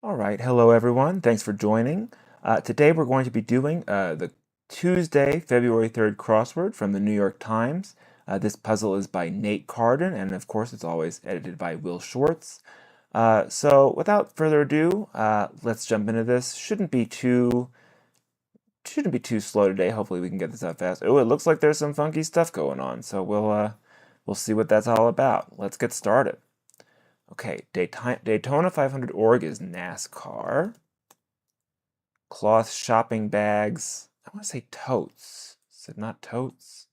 All right, hello everyone. Thanks for joining. Today we're going to be doing the Tuesday, February 3rd crossword from the New York Times. This puzzle is by Nate Carden, and of course it's always edited by Will Schwartz. So without further ado, let's jump into this. Shouldn't be too slow today. Hopefully we can get this out fast. Oh, it looks like there's some funky stuff going on, so we'll see what that's all about. Let's get started. Okay, Daytona 500 org is NASCAR. Cloth shopping bags. I want to say totes. Is it not totes?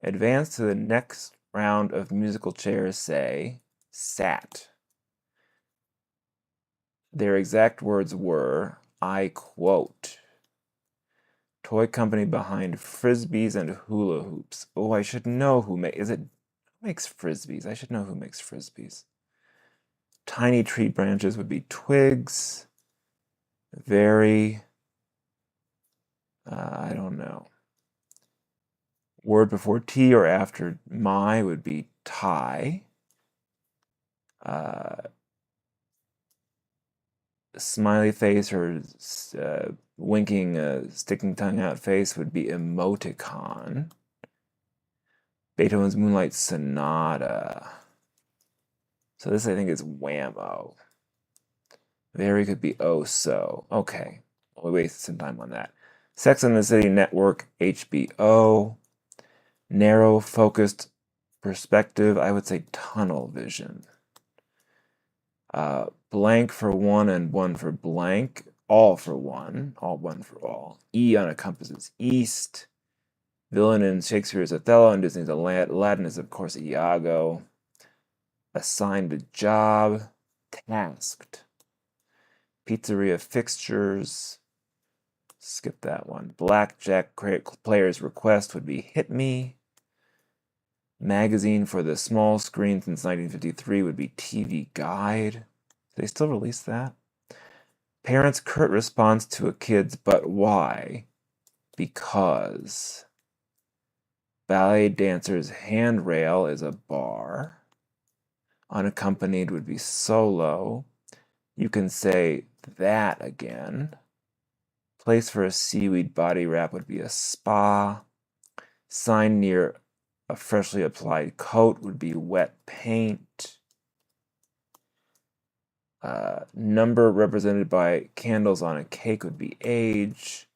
Advance to the next round of musical chairs say sat. Their exact words were, I quote, toy company behind frisbees and hula hoops. Oh, I should know who makes frisbees? I should know who makes frisbees. Tiny tree branches would be twigs. Very, I don't know. Word before T or after my would be tie. Smiley face or winking, sticking tongue out face would be emoticon. Beethoven's Moonlight Sonata. So this I think is whammo. Very could be oh so. Okay, we wasted some time on that. Sex and the City Network, HBO. Narrow focused perspective, I would say tunnel vision. Blank for one and one for blank. All for one for all. E on a compass is east. Villain in Shakespeare's Othello and Disney's Aladdin is, of course, Iago. Assigned a job. Tasked. Pizzeria fixtures. Skip that one. Blackjack player's request would be hit me. Magazine for the small screen since 1953 would be TV Guide. Do they still release that? Parents' curt response to a kid's but why? Because. Ballet dancer's handrail is a bar. Unaccompanied would be solo. You can say that again. Place for a seaweed body wrap would be a spa. Sign near a freshly applied coat would be wet paint. Number represented by candles on a cake would be age.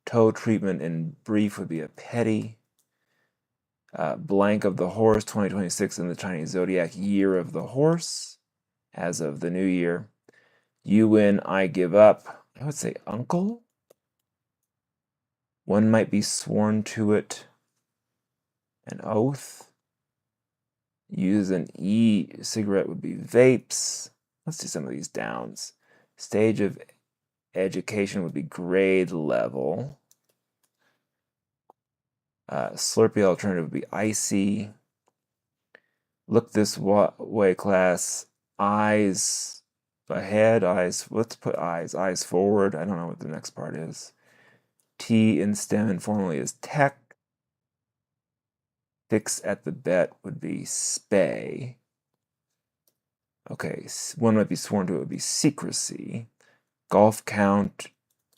Toe treatment in brief would be a petty. Blank of the horse, 2026 in the Chinese zodiac, year of the horse, as of the new year. You win, I give up. I would say uncle. One might be sworn to it. An oath. Use an e-cigarette would be vapes. Let's do some of these downs. Stage of education would be grade level. Slurpee alternative would be icy. Look this way, class. Eyes ahead, eyes. Let's put eyes. Eyes forward. I don't know what the next part is. T in STEM informally is tech. Fix at the bet would be spay. Okay, one might be sworn to, it would be secrecy. Golf count,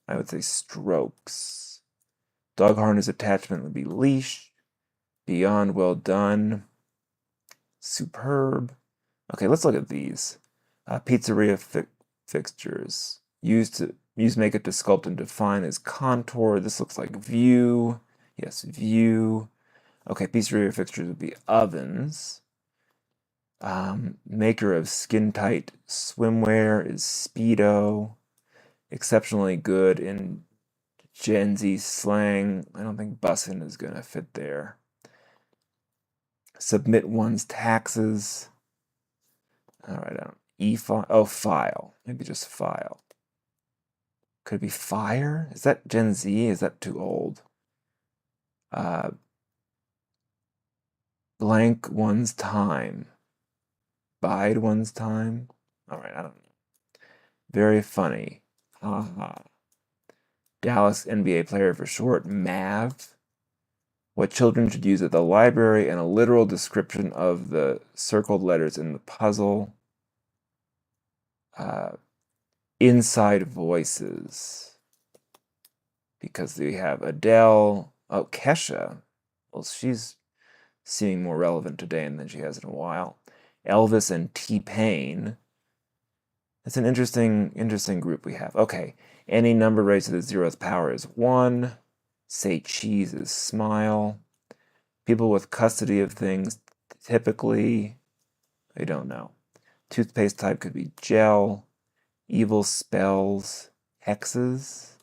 I would say strokes. Dog harness attachment would be leash. Beyond well done. Superb. Okay, let's look at these. Pizzeria fixtures. Use make it to sculpt and define as contour. This looks like view. Yes, view. Okay, pizzeria fixtures would be ovens. Maker of skin-tight swimwear is Speedo. Exceptionally good in Gen Z slang. I don't think bussin' is gonna fit there. Submit one's taxes. All right, e-file. Oh, file. Maybe just file. Could it be fire? Is that Gen Z? Is that too old? Blank one's time. Bide one's time. All right, I don't know. Very funny. Haha. Dallas NBA player for short, Mav. What children should use at the library, and a literal description of the circled letters in the puzzle. inside voices. Because we have Adele, oh, Kesha. Well, she's seeming more relevant today than she has in a while. Elvis and T-Pain. That's an interesting group we have. Okay, any number raised to the 0th power is 1. Say cheese is smile. People with custody of things, typically, I don't know. Toothpaste type could be gel. Evil spells, hexes.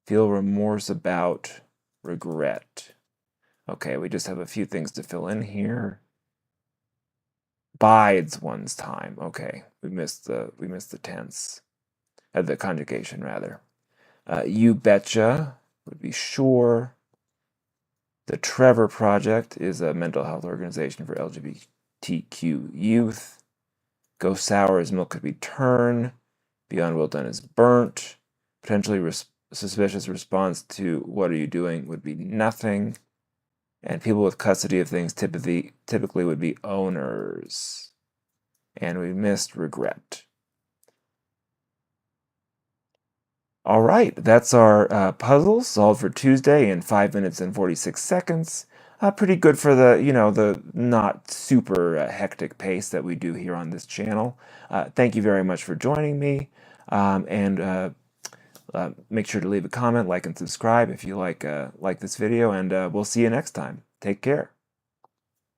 Feel remorse about regret. Okay, we just have a few things to fill in here. Bides one's time. Okay, we missed the tense, the conjugation rather. You betcha would be sure. The Trevor Project is a mental health organization for LGBTQ youth. Go sour as milk could be turned. Beyond well done is burnt. Potentially suspicious response to what are you doing would be nothing. And people with custody of things typically would be owners. And we missed regret. All right, that's our puzzle solved for Tuesday in 5 minutes and 46 seconds. Pretty good for the, the not super hectic pace that we do here on this channel. Thank you very much for joining me. And make sure to leave a comment, like, and subscribe if you like this video, and we'll see you next time. Take care.